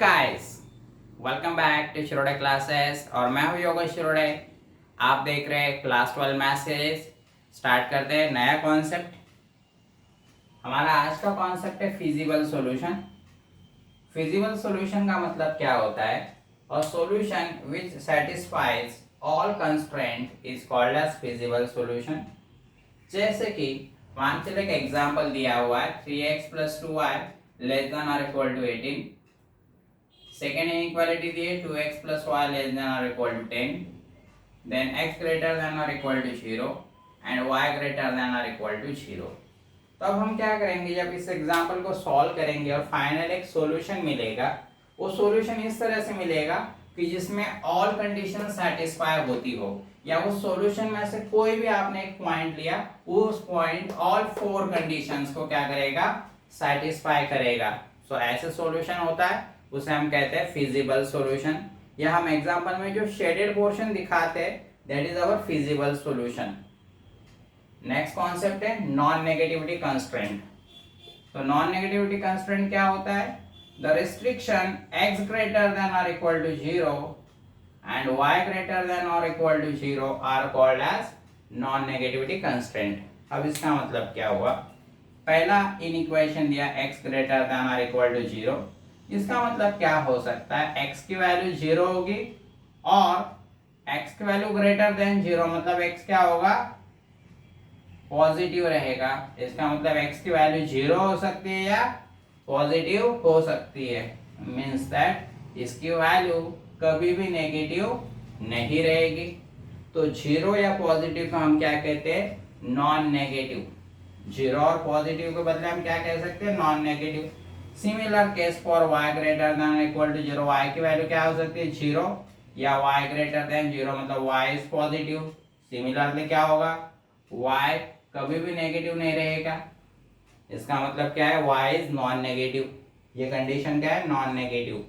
Guys, welcome back to Shirode classes और मैं हूं योगेश शिरोडे। आप देख रहे हैं क्लास 12 मैथ सीरीज। स्टार्ट करते हैं नया कॉन्सेप्ट। हमारा आज का कॉन्सेप्ट है फिजिबल सॉल्यूशन। फिजिबल सॉल्यूशन का मतलब क्या होता है? A solution which satisfies all constraint is called as feasible solution. जैसे कि मान चले एक एग्जांपल दिया हुआ है 3x + 2y लेस देन और इक्वल टू 18। सेकेंड इनइक्वालिटी दी है 2x + y लेस देन और equal to 10, then x greater than और equal to 0 and y greater than और इक्वल टू 0। तो अब हम क्या करेंगे, जब इस एग्जांपल को सॉल्व करेंगे और फाइनल एक सॉल्यूशन मिलेगा, वो सॉल्यूशन इस तरह से मिलेगा कि जिसमें ऑल कंडीशन सेटिस्फाई होती हो, या उस सॉल्यूशन में से कोई भी आपने एक पॉइंट लिया, उस पॉइंट ऑल 4 कंडीशंस को क्या करेगा, सेटिस्फाई करेगा। सो ऐसे सॉल्यूशन होता है, उसे हम कहते हैं फिजिबल सॉल्यूशन। या हम एग्जांपल में जो शेडेड पोर्शन दिखाते हैं that is our feasible solution. Next concept है नॉन नेगेटिविटी कंस्ट्रेंट। तो नॉन नेगेटिविटी कंस्ट्रेंट क्या होता है? The restriction x greater than और equal to 0 and y greater than और equal to 0 are called as non negativity constraint. अब इसका मतलब क्या हुआ? पहला इन इक्वेशन दिया x ग्रेटर देन और इक्वल टू 0। इसका मतलब क्या हो सकता है? x की वैल्यू 0 होगी और x की वैल्यू ग्रेटर देन 0, मतलब x क्या होगा, पॉजिटिव रहेगा। इसका मतलब x की वैल्यू 0 हो सकती है या पॉजिटिव हो सकती है। मीन्स दैट इसकी वैल्यू कभी भी नेगेटिव नहीं रहेगी। तो 0 या पॉजिटिव को हम क्या कहते हैं? Non negative. 0 और पॉजिटिव के बदले हम क्या कह सकते हैं? Non negative. Similar case for y greater than equal to 0, y की वैल्यू क्या हो सकती है? 0 या y ग्रेटर देन 0, मतलब y इज पॉजिटिव। सिमिलरली क्या होगा? y कभी भी नेगेटिव नहीं रहेगा। इसका मतलब क्या है? y is non negative. ये कंडीशन क्या है? Non negative.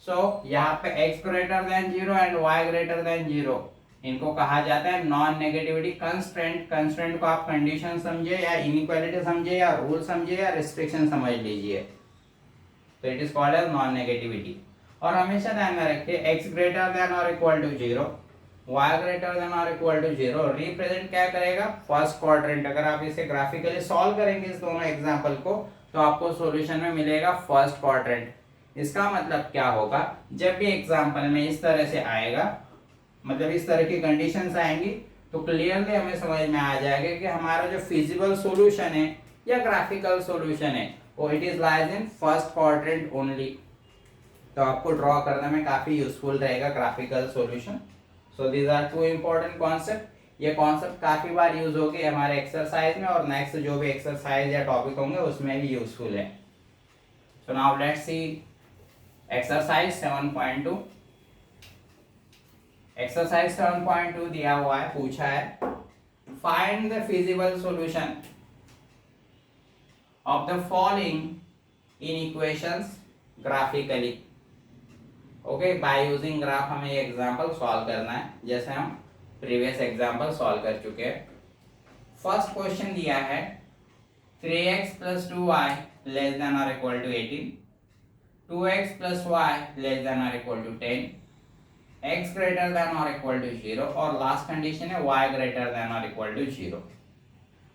सो यहाँ पे x greater than 0 and y greater than 0, इनको कहा जाता है नॉन नेगेटिविटी कंस्ट्रेंट। कंस्ट्रेंट को आप कंडीशन समझे या इनइक्वालिटी समझे या रूल समझे या रिस्ट्रिक्शन समझ लीजिए, तो it is called as non negativity. और हमेशा ध्यान में रखिए x ग्रेटर देन और equal to 0, y greater than और इक्वल टू 0 रिप्रेजेंट क्या करेगा? First quadrant. अगर आप इसे ग्राफिकली सॉल्व करेंगे इस दोनों एग्जांपल को, तो आपको सॉल्यूशन में मिलेगा फर्स्ट क्वाड्रेंट। इसका मतलब क्या होगा? जब भी एग्जांपल में इस तरह से आएगा, मतलब इस तरह की कंडीशंस आएंगी, तो क्लियरली हमें समझ में आ जाएगा कि हमारा जो फिजिबल सॉल्यूशन है या ग्राफिकल सॉल्यूशन है वो it is lies in first quadrant only. तो आपको ड्रॉ करने में काफी यूजफुल रहेगा graphical solution. So these are two important concept. ये कॉन्सेप्ट काफी बार यूज होंगे हमारे एक्सरसाइज में, और नेक्स्ट जो भी एक्सरसाइज या टॉपिक होंगे उसमें भी यूजफुल है। So now let's see exercise 7.2। Exercise 7.2 दिया हुआ है, पूछा है find the feasible solution of the following inequations graphically। Okay, bye using graph हमें ये एग्जांपल सॉल्व करना है, जैसे हम प्रीवियस एग्जांपल सॉल्व कर चुके हैं। फर्स्ट क्वेश्चन दिया है 3x + 2y लेस देन और equal to 18, 2x + y less than और equal to 10, x greater than और इक्वल टू 0, और लास्ट कंडीशन है y ग्रेटर देन और इक्वल टू 0।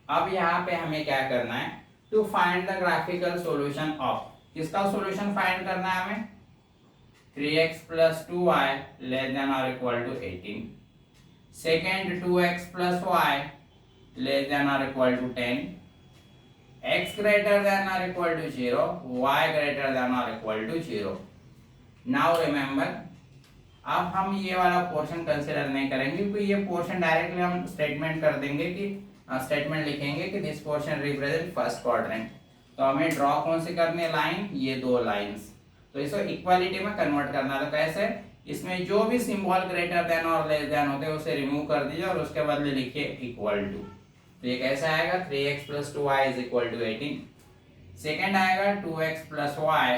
अब यहाँ पे हमें क्या करना है? To find the graphical solution of, किसका सॉल्यूशन फाइंड करना है हमें? 3x + 2y लेस देन और equal to 18, second 2x + y less than और equal to 10, x greater than और equal to 0, y greater than और इक्वल टू 0। नाउ रिमेंबर, अब हम ये वाला पोर्शन कंसिडर नहीं करेंगे, क्योंकि ये पोर्शन डायरेक्टली हम स्टेटमेंट कर देंगे कि स्टेटमेंट लिखेंगे कि this portion represent first quadrant. तो हमें ड्रॉ कौन सी करनी है लाइन? ये दो लाइंस। तो इसको इक्वालिटी में कन्वर्ट करना है। तो कैसे? इसमें जो भी सिंबल ग्रेटर देन और लेस देन होते हैं उसे रिमूव कर दीजिए और उसके बदले लिखिए इक्वल टू। तो ये कैसे आएगा? 3x + 2y is equal to 18। Second आएगा 2x + y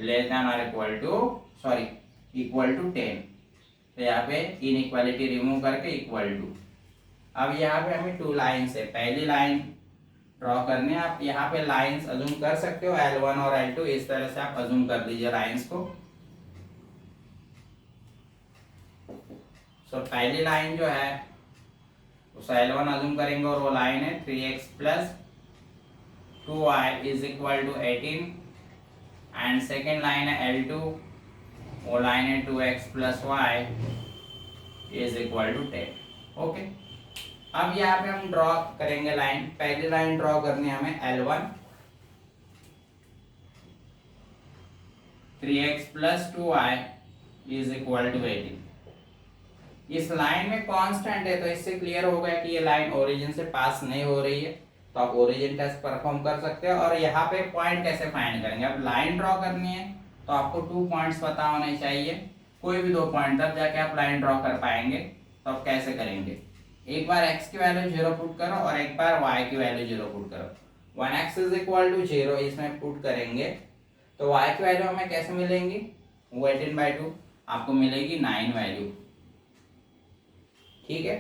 लेस देन और इक्वल टू इक्वल टू 10। तो यहाँ पे इनइक्वालिटी रिमूव करके इक्वल टू। अब यहाँ पे हमें टू लाइन है। पहली लाइन ड्रॉ करनी है। आप यहाँ पे लाइंस अजूम कर सकते हो, L1 और L2 इस तरह से आप अजूम कर दीजिए लाइंस को। सो पहली लाइन जो है उस L1 अजूम करेंगे और वो लाइन है 3x plus 2y is equal to 18 and second line है L2, वो लाइन है 2x plus y is equal to 10। Okay, अब यहाँ पे हम ड्रॉ करेंगे लाइन। पहली लाइन ड्रॉ करनी है हमें L1 3x plus 2y is equal to 18। इस लाइन में कांस्टेंट है तो इससे क्लियर हो गया कि ये लाइन ओरिजिन से पास नहीं हो रही है, तो आप ओरिजिन टेस्ट परफॉर्म कर सकते हो। और यहाँ पे पॉइंट कैसे फाइंड करेंगे? अब लाइन ड्रॉ करनी है तो आपको 2 पॉइंट्स पता होने चाहिए, कोई भी 2 पॉइंट, तब जाके आप लाइन ड्रॉ कर पाएंगे। तो आप कैसे करेंगे? एक बार x की वैल्यू 0 पुट करो और एक बार y की वैल्यू 0 पुट करो। 1x इज इक्वल टू 0 इसमें पुट करेंगे तो y की वैल्यू हमें कैसे मिलेंगी? 18/2 आपको मिलेगी 9 वैल्यू। ठीक है।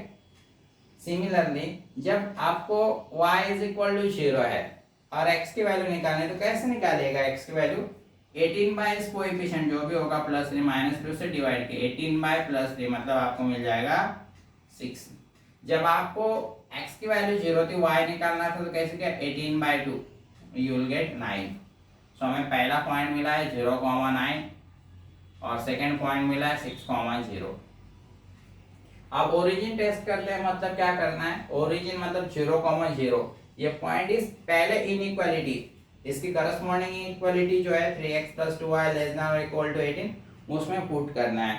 सिमिलरली जब आपको y इज इक्वल टू 0 है और x की वैल्यू निकालनी है तो कैसे निकालिएगा x की वैल्यू? 18 बाई इस कोएफिशिएंट जो भी होगा प्लस 3 माइनस 2 से डिवाइड के 18 बाई प्लस 3 मतलब आपको मिल जाएगा 6। जब आपको x की वैल्यू 0 थी y निकालना था तो कैसे किया? 18/2 यू विल गेट 9। सो हमें पहला पॉइंट मिला है 0,9 और सेकंड पॉइंट मिला है 6,0। अब ओरिजिन टेस्ट करते हैं। मतलब क्या करना है? ओरिजिन मतलब 0,0, ये पॉइंट इज पहले इनइक्वालिटी, इसकी करस्पॉन्डिंग इनइक्वालिटी जो है 3x plus 2y less than और इक्वल टू 18 उसमें पुट करना है।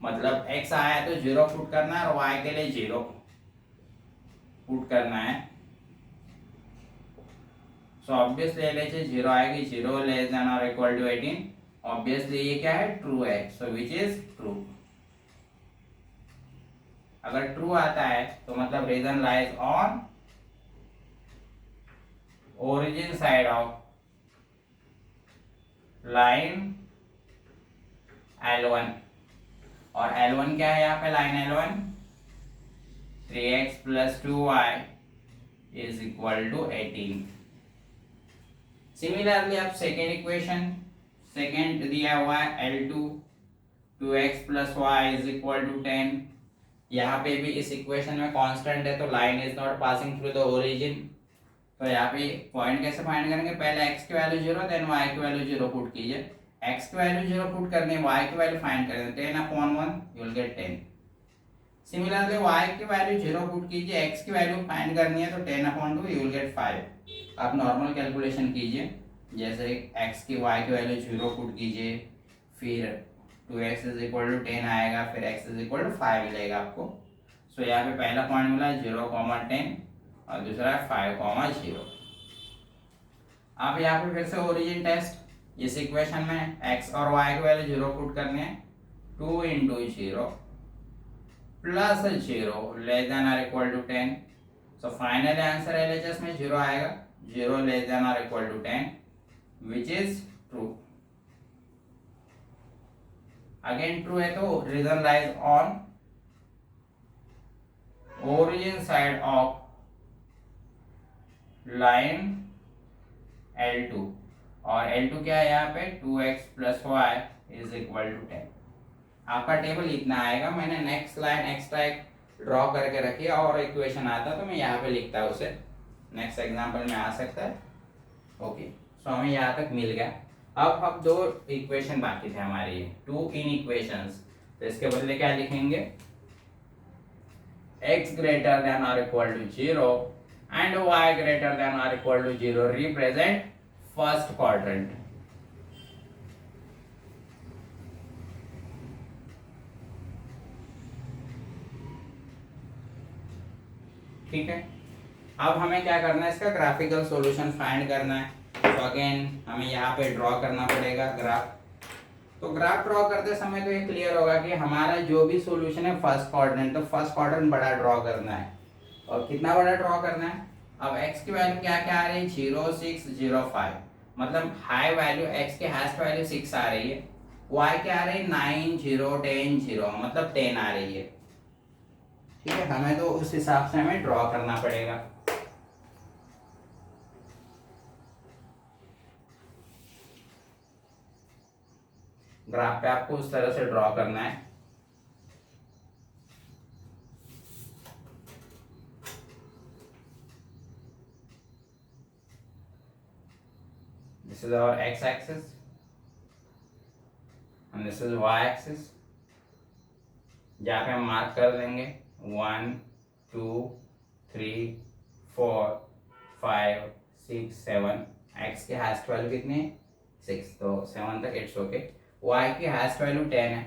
मतलब x आया तो 0 पुट करना है और y के लिए 0 पुट करना है। सो ऑब्वियसली LHS 0 आएगी, 0 लेस देन और इक्वल टू 18। ऑब्वियसली ये क्या है? ट्रू है। So which is true. अगर ट्रू आता है तो मतलब region lies on origin side of line L1। और L1 क्या है यहाँ पे? Line L1 3x plus 2y is equal to 18। Similarly अब सेकेंड इक्वेशन, सेकेंड दिया हुआ है L2 2x plus y is equal to 10। यहाँ पे भी इस इक्वेशन में कांस्टेंट है तो line is not passing through the origin. तो यहाँ पे पॉइंट कैसे फाइंड करेंगे? पहले x की वैल्यू 0 देन y की वैल्यू 0 पुट कीजिए। x की वैल्यू 0 पुट करनी है, y की वैल्यू फाइंड करेंगे 10/1 you will get 10। Similarly y की वैल्यू 0 पुट कीजिए, x की वैल्यू फाइंड करनी है तो 10/2 यू विल गेट 5। आप नॉर्मल कैलकुलेशन कीजिए, जैसे x की y की वैल्यू 0 पुट कीजिए, फिर 2x इज इक्वल टू 10 आएगा, फिर x इज इक्वल टू 5 मिलेगा आपको। सो यहाँ पे पहला पॉइंट मिला 0,10 और दूसरा 5,0। अब यहाँ पे फिर से ओरिजिन टेस्ट, इस इक्वेशन में x और y की वैल्यू 0 पुट करने हैं। 2 इंटू 0 प्लस 0 लेस देन और equal to 10। So final answer LHS में 0 आएगा, 0 लेस देन और equal to 10 which is true. Again true है तो region lies on origin side of line L2। और L2 क्या है यहाँ पे? 2x plus y is equal to 10। आपका टेबल इतना आएगा। मैंने नेक्स्ट लाइन एक्स्ट्रा एक ड्रॉ करके रखी है और इक्वेशन आता तो मैं यहाँ पे लिखता उसे, नेक्स्ट एग्जांपल में आ सकता है। ओके, सो हमें यहाँ तक मिल गया। अब 2 इक्वेशन बाकी थे हमारी, 2 इन इक्वेशंस। तो इसके बदले क्या लिखेंगे? x ग्रेटर देन और equal to 0 and y greater than और equal to 0 represent first quadrant. ठीक है। अब हमें क्या करना है? इसका ग्राफिकल सॉल्यूशन फाइंड करना है। तो अगेन हमें यहाँ पे ड्रॉ करना पड़ेगा ग्राफ। तो ग्राफ ड्रॉ करते समय तो ये क्लियर होगा कि हमारा जो भी सॉल्यूशन है फर्स्ट क्वाड्रेंट, तो फर्स्ट क्वाड्रेंट बड़ा ड्रॉ करना है। और कितना बड़ा ड्रॉ करना है? अब x की वैल्यू क्या क्या आ रही है? 0 6 0 5, मतलब हाई वैल्यू x के हाईएस्ट वैल्यू 6 आ रही है। y क्या आ रही है? 9 0 10 0, मतलब 10 आ रही है। ठीक है, हमें तो उस हिसाब से हमें ड्रॉ करना पड़ेगा। ग्राफ पे आपको उस तरह से ड्रॉ करना है। This is our x axis and this is y axis। जहाँ पे हम मार्क कर देंगे 1 2 3 4 5 6 7। x की हाईएस्ट वैल्यू कितनी है 6, तो 7 तक इट्स ओके। y की हाईएस्ट वैल्यू 10 है,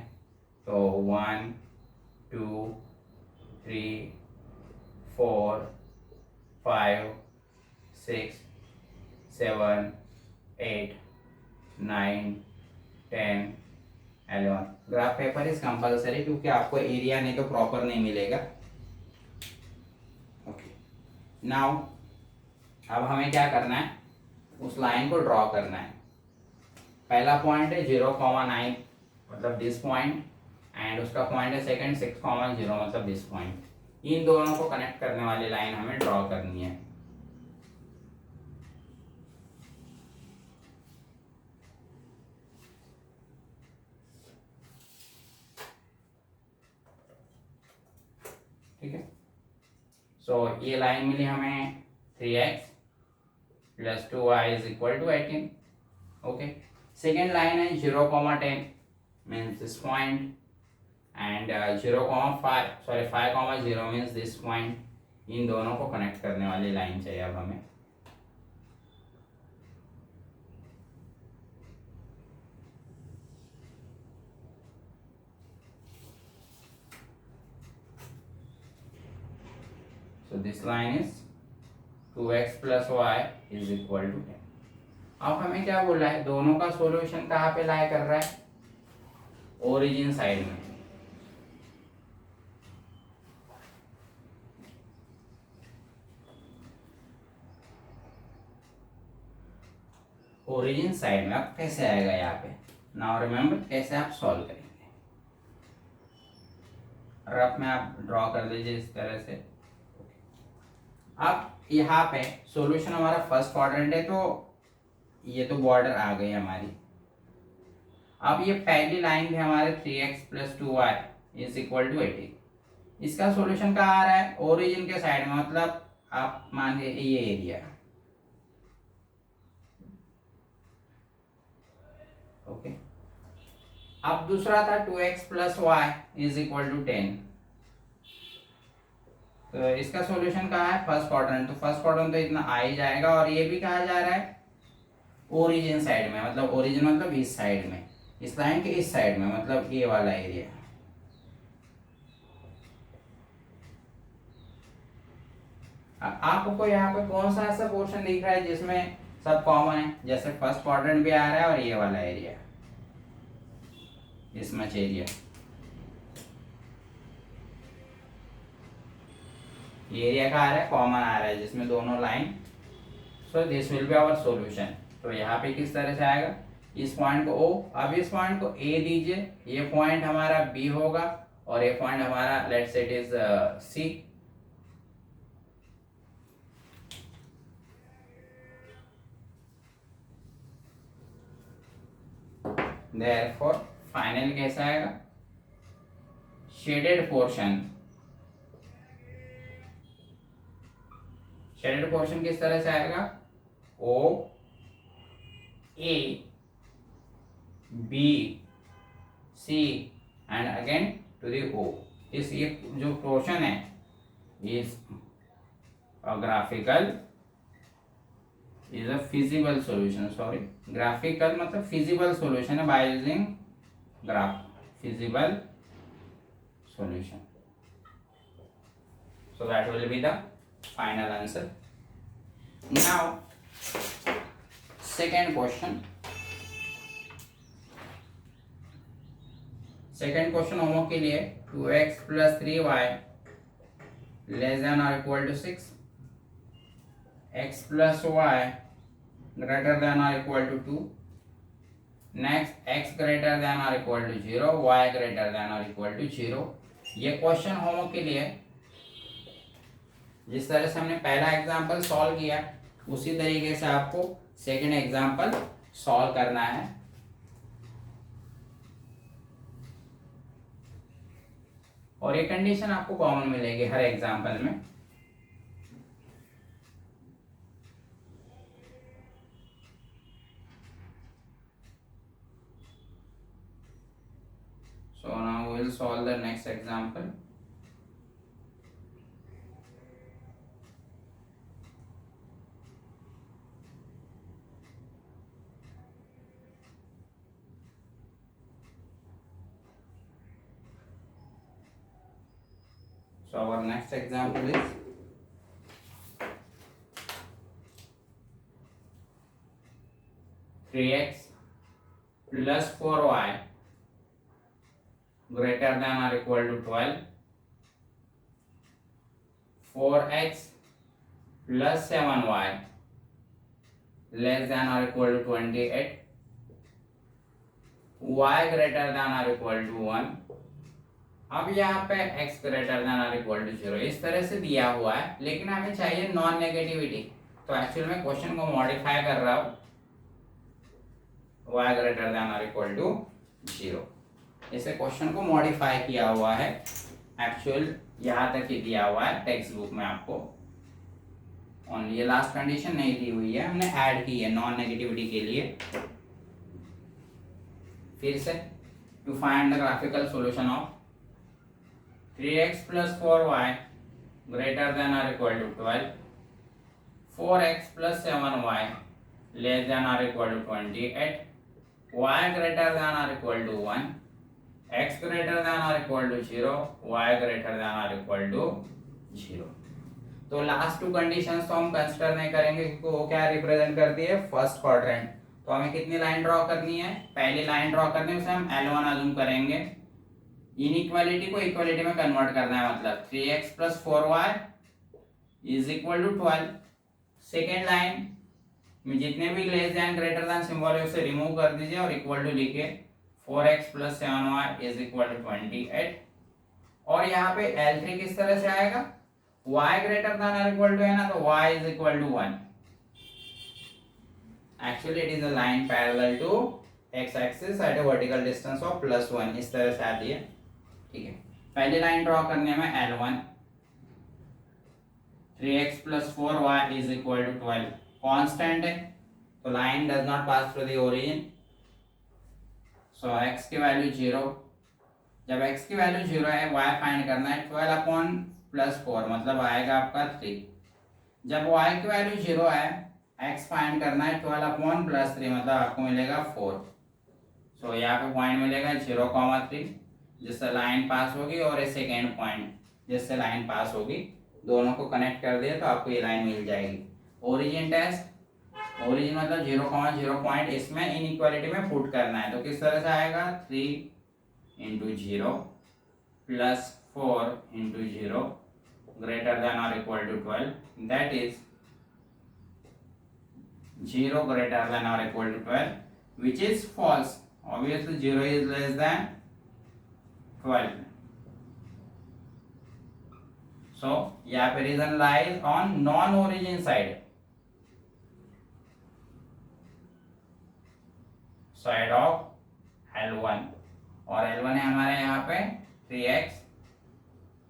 तो 1 2 3 4 5 6 7 8 9 10 11। ग्राफ पेपर इज कंपल्सरी क्योंकि आपको एरिया नहीं तो प्रॉपर नहीं मिलेगा। ओके, नाउ अब हमें क्या करना है, उस लाइन को ड्रॉ करना है। पहला पॉइंट है 0,9 मतलब दिस पॉइंट, एंड उसका पॉइंट है सेकंड 6,0 मतलब दिस पॉइंट। इन दोनों को कनेक्ट करने वाली लाइन हमें ड्रॉ करनी है। ठीक है, सो ये लाइन मिली हमें 3x + 2y = 18। Okay, second line है 0,10 means this point, and 5,0 means this point. इन दोनों को कनेक्ट करने वाली लाइन चाहिए अब हमें। So this line is 2x + y = 10। अब हमें क्या बोला है, दोनों का सॉल्यूशन कहाँ पे लाई कर रहा है, ओरिजिन साइड में। ओरिजिन साइड में अब कैसे आएगा यहाँ पे, नाउ रिमेम्बर कैसे आप सॉल्व करेंगे। रफ में आप ड्रॉ कर लीजिए इस तरह से। अब यहाँ पे सॉल्यूशन हमारा फर्स्ट क्वाड्रेंट है, तो ये तो बॉर्डर आ गई हमारी। अब ये पहली लाइन भी हमारे 3x + 2y = 18। इसका सॉल्यूशन कहाँ आ रहा है, ओरिजिन के साइड में, मतलब आप मान लीजिए ये एरिया। ओके, अब दूसरा था 2x + y = 10। तो इसका सॉल्यूशन कहाँ है, फर्स्ट क्वाड्रेंट। तो फर्स्ट क्वाड्रेंट तो इतना आ ही जाएगा, और ये भी कहा जा रहा है ओरिजिन साइड में, मतलब ओरिजिन मतलब इस साइड में, इस लाइन के इस साइड में, मतलब ये वाला एरिया। आपको यहाँ पे कौन सा ऐसा पोर्शन दिख रहा है जिसमें सब कॉमन है, जैसे फर्स्ट क्वाड्रेंट भी आ रहा है और ये वाला एरिया, इस मच एरिया, ये एरिया का आ रहा है, कॉमन आ रहा है जिसमें दोनों line. So this will be our solution. तो यहाँ पे किस तरह से आएगा, इस पॉइंट को O, अब इस पॉइंट को A दीजिए, ये पॉइंट हमारा B होगा, और ये पॉइंट हमारा let's say it is C। Therefore final कैसा आएगा, शेडेड पोर्शन। शेडेड पोर्शन किस तरह से आएगा, O A B C and again to the O। इस ये जो पोर्शन है is graphical, is a feasible solution. Sorry, graphical मतलब फिजिबल सॉल्यूशन है by using graph, feasible solution. So that will be the final answer. Now second question homework के लिए 2x + 3y < 6, x + y > 2, next x > 0, y > 0। ये question homework के लिए जिस तरह से हमने पहला एग्जांपल सॉल्व किया उसी तरीके से आपको सेकंड एग्जांपल सॉल्व करना है। और ये कंडीशन आपको कॉमन मिलेगी हर एग्जाम्पल में। So now we will solve the next example. So our next example is 3x plus 4y greater than or equal to 12, 4x plus 7y less than or equal to 28, y greater than or equal to 1। अब यहाँ पे x greater than और equal to 0 इस तरह से दिया हुआ है, लेकिन हमें चाहिए नॉन नेगेटिविटी। तो एक्चुअल में क्वेश्चन को मॉडिफाई कर रहा हूँ, y ग्रेटर देन और इक्वल टू 0, इसे क्वेश्चन को मॉडिफाई किया हुआ है। एक्चुअल यहाँ तक ही दिया हुआ है टेक्स्ट बुक में आपको, ओनली ये लास्ट कंडीशन नहीं दी हुई है, हमने ऐड की है नॉन नेगेटिविटी के लिए। फिर से to find the graphical solution of 3x plus 4y greater than or equal to 12, 4x plus 7y less than or equal to 28, y greater than or equal to 1, x greater than or equal to 0, y greater than or equal to 0। तो last to conditions तो हम consider नहीं करेंगे क्योंकि वो क्या represent करती है, फर्स्ट क्वाड्रेंट। तो हमें कितनी लाइन ड्रॉ करनी है, पहली लाइन ड्रॉ करनी है, उसे हम L1 अज्यूम करेंगे। इनइक्वालिटी को इक्वालिटी में कन्वर्ट करना है, मतलब 3x plus 4y is equal to 12। Second line में जितने भी less than greater than symbol है उसे रिमूव कर दीजिए और इक्वल टू लिखिए 4x plus 7y is equal to 28। और यहाँ पे L3 किस तरह से आएगा, y ग्रेटर देन और इक्वल टू है ना, तो y is equal to 1। Actually it is a line parallel to x axis at a vertical distance of +1, इस तरह से आती है। ठीक है, पहली लाइन ड्रॉ करने में L1, 3x plus 4y is equal to 12, constant है तो line does not pass through the origin, so x की वैल्यू 0। जब x की वैल्यू 0 है, y फाइंड करना है, 12 अपॉन +4 मतलब आएगा आपका 3। जब y की वैल्यू 0 है, x फाइंड करना है, 12 अपॉन +3 मतलब आपको मिलेगा 4। सो यहाँ पे पॉइंट मिलेगा 0,3 जिससे लाइन पास होगी, और ये सेकेंड पॉइंट जिससे लाइन पास होगी, दोनों को कनेक्ट कर दिया तो आपको ये लाइन मिल जाएगी। ओरिजिन टेस्ट, ओरिजिन मतलब 0,0 पॉइंट इसमें इनइक्वालिटी में पुट करना है, तो किस तरह से आएगा, 3 into 0 plus 4 into 0 greater than और equal to 12, that is 0 greater than और equal to 12, which is false. Obviously 0 is less than 12. So यहाँ पे reason lies on non-origin side, side of L1, और L1 है हमारे यहाँ पे 3x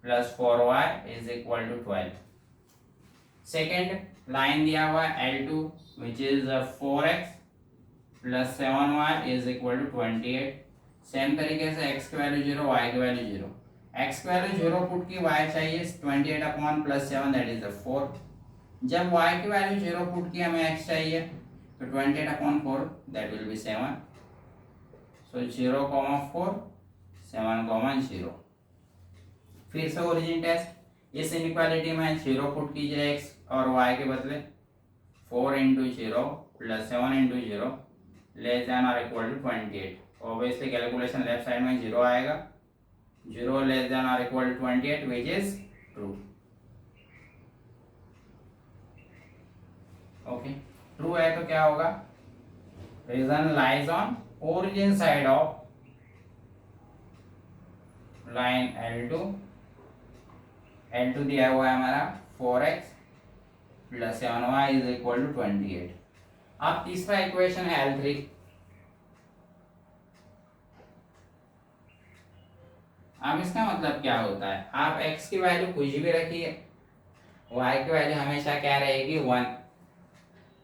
plus 4y is equal to 12। Second line दिया हुआ है L2 which is 4x plus 7y is equal to 28। Same तरीके से x की वैल्यू 0, y की वैल्यू 0, x की वैल्यू 0 पुट की y चाहिए 28 अपॉन +7 दैट इज 4। जब y की वैल्यू 0 पुट की हमें x चाहिए तो 28 अपॉन 4 दैट विल बी 7। सो 0,4 7,0। फिर से ओरिजिन टेस्ट, इस इनइक्वालिटी में 0 पुट कीजिए x और y के बदले, 4 into 0 plus 7 into 0 less than और equal to 28। Obviously calculation left side में 0 आएगा, 0 लेस देन और equal to 28 which is true. Okay, true है तो क्या होगा, reason lies on origin side of line L2। L2 दिया हुआ है हमारा 4x plus 7y is equal to 28। अब तीसरा इक्वेशन है L3। अब इसका मतलब क्या होता है, आप x की वैल्यू कुछ भी रखिए, y की वैल्यू हमेशा क्या रहेगी 1।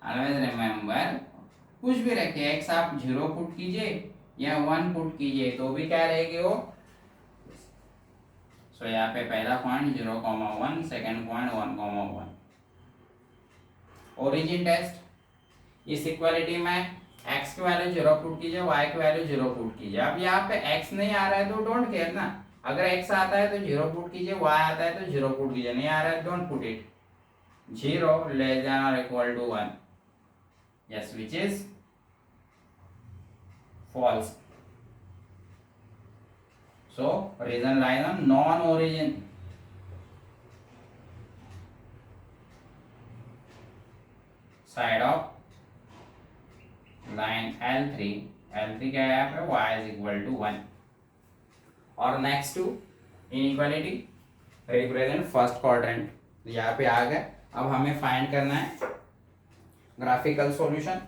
ऑलवेज रिमेंबर, कुछ भी रखिए, x आप 0 पुट कीजिए या 1 पुट कीजिए तो भी क्या रहेगी वो। सो यहाँ पे पहला point 0,1, second point 1,1। Origin test, इस इक्वालिटी में x की वैल्यू 0 पुट कीजिए, y की वैल्यू 0 पुट कीजिए। अब यहाँ पे x नहीं आ रहा है तो डोंट केयर ना, अगर x आता है तो 0 पुट कीजिए, y आता है तो 0 पुट कीजिए, नहीं आ रहा है don't put it. 0 less than और equal to 1, yes, which is false. So reason lies on non-origin. Side of line L3, L3 क्या है यहाँ पे, y is equal to 1। और next two inequality represent first quadrant, यहाँ पे आ गए। अब हमें फाइंड करना है ग्राफिकल सॉल्यूशन।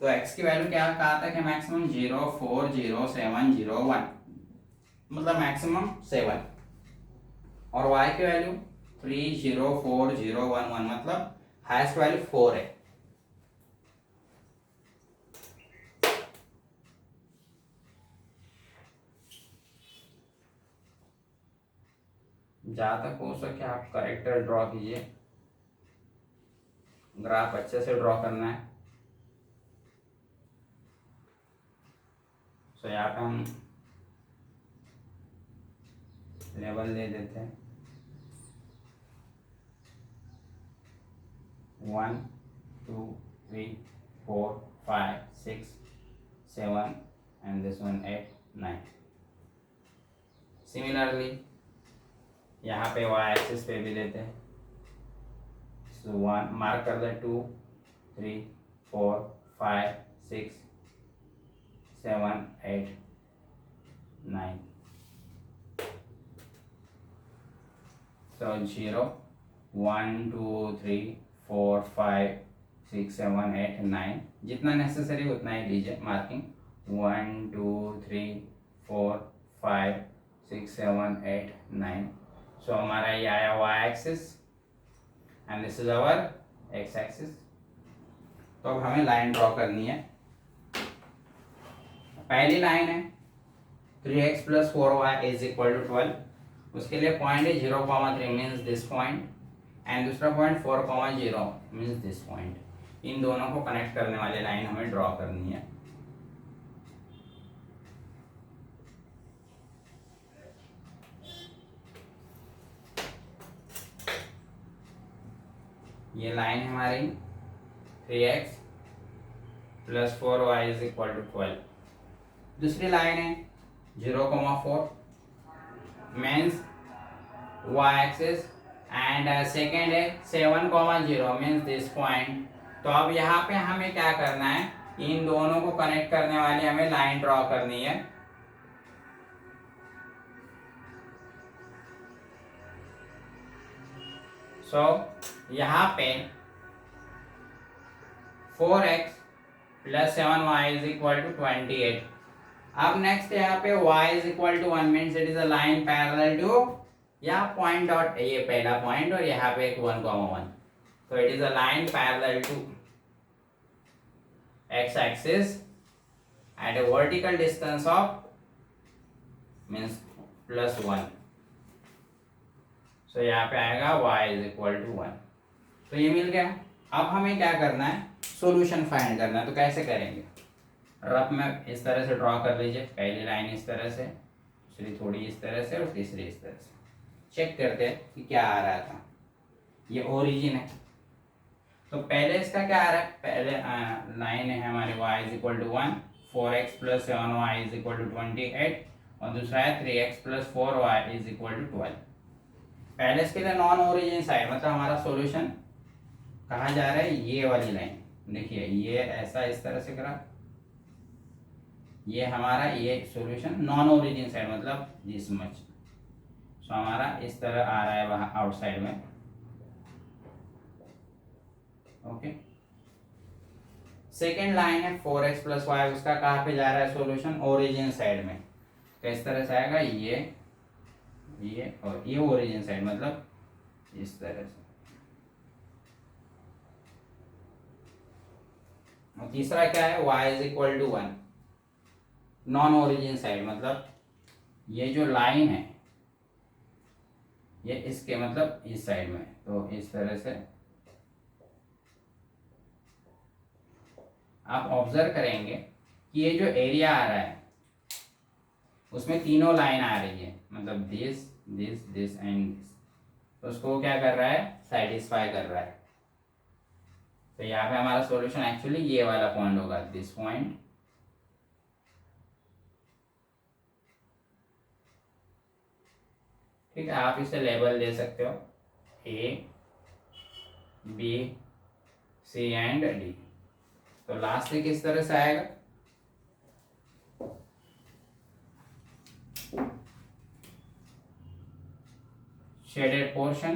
तो x की वैल्यू क्या कहा था कि मैक्सिमम 0, 4, 0, 7, 0, 1, मतलब मैक्सिमम 7, और y की वैल्यू 3, 0, 4, 0, 1, 1, मतलब हाईएस्ट वैल्यू 4 है। जहां तक हो सके आप करेक्टर ड्रॉ कीजिए, ग्राफ अच्छे से ड्रॉ करना है। सो यहाँ पे हम लेवल दे देते हैं 1, 2, 3, 4, 5, 6, 7 and this one 8, 9। सिमिलरली यहाँ पे y एक्सिस पे भी देते हैं। सो 1 मार्क कर दे, 2, 3, 4, 5, 6, 7, 8, 9। So 0, 1, 2, 3, 4, 5, 6, 7, 8, 9, जितना नेसेसरी उतना ही लीजिए मार्किंग। 1, 2, 3, 4, 5, 6, 7, 8, 9। सो हमारा ये आया y axis and this is our x axis. तो अब हमें लाइन ड्रॉ करनी है। पहली लाइन है 3x + 4y is equal to 12, उसके लिए पॉइंट है 0,3 मीन्स दिस पॉइंट, एंड दूसरा पॉइंट 4,0 मीन्स दिस पॉइंट। इन दोनों को कनेक्ट करने वाली लाइन हमें ड्रॉ करनी है। ये लाइन है हमारी 3x + 4y is equal to 12। दूसरी लाइन है 0,4 means y axis, and second है 7,0 मीन्स दिस पॉइंट। तो अब यहाँ पे हमें क्या करना है, इन दोनों को कनेक्ट करने वाली हमें लाइन ड्रॉ करनी है। सो यहाँ पे 4x + 7y is equal to 28। अब नेक्स्ट यहाँ पे y is equal to 1 means it is a line parallel to, या पॉइंट डॉट, ये पहला पॉइंट और यहाँ पे एक 1,1, तो it is a line parallel to x axis at a vertical distance of means +1। सो यहाँ पे आएगा y इज इक्वल टू 1। तो ये मिल गया। अब हमें क्या करना है, सॉल्यूशन फाइंड करना है। तो कैसे करेंगे, रफ में इस तरह से ड्रॉ कर लीजिए। पहली लाइन इस तरह से, दूसरी थोड़ी इस तरह से, और तीसरी इस तरह से। चेक करते हैं कि क्या आ रहा था। ये ओरिजिन है, तो पहले इसका क्या आ रहा है, पहले लाइन है हमारी y is equal to 1, 4x + 7y is equal to 28, और दूसरा है 3x + 4y is equal to 12। पहले इसके लिए नॉन ओरिजिन साइड, मतलब हमारा सॉल्यूशन कहाँ जा रहा है, ये वाली लाइन। देखिए ये ऐसा इस तरह से करा, ये हमारा ये सॉल्यूशन नॉन ओरिजिन साइड, मतलब दिस मच। सो हमारा इस तरह आ रहा है वहाँ आउटसाइड में। ओके, सेकेंड लाइन है 4x + y, उसका कहाँ पे जा रहा है सॉल्यूशन, ओरिजिन साइड में। तो इस तरह से आएगा, ये ये और ये ओरिजिन साइड, मतलब इस तरह से। और तीसरा क्या है, y is equal to 1, non origin side, मतलब ये जो लाइन है ये इसके मतलब इस साइड में, तो इस तरह से आप ऑब्जर्व करेंगे कि ये जो एरिया आ रहा है उसमें तीनों लाइन आ रही है, मतलब this this this and this, तो उसको क्या कर रहा है, सेटिस्फाई कर रहा है। तो यहाँ पे हमारा सॉल्यूशन एक्चुअली ये वाला पॉइंट होगा, दिस पॉइंट। ठीक है, आप इसे लेबल दे सकते हो A B C and D. तो लास्ट में किस तरह से आएगा, शेडेड पोर्शन,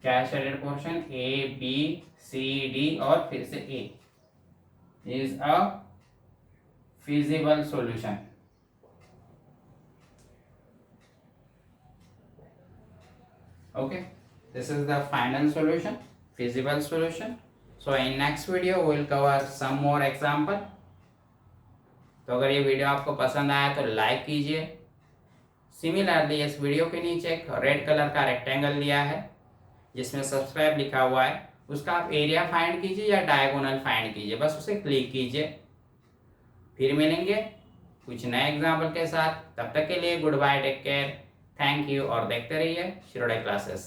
क्या है shaded portion, A B C D और फिर से A is a feasible solution. Okay, this is the final solution, feasible solution. So in next video we will cover some more example. तो अगर ये video आपको पसंद आया तो लाइक कीजिए। सिमिलरली इस वीडियो के नीचे एक रेड कलर का रेक्टेंगल दिया है जिसमें सब्सक्राइब लिखा हुआ है, उसका आप एरिया फाइंड कीजिए या डायगोनल फाइंड कीजिए, बस उसे क्लिक कीजिए। फिर मिलेंगे कुछ नए एग्जाम्पल के साथ, तब तक के लिए goodbye, take care, thank you और देखते रहिए शिरोडे क्लासेस।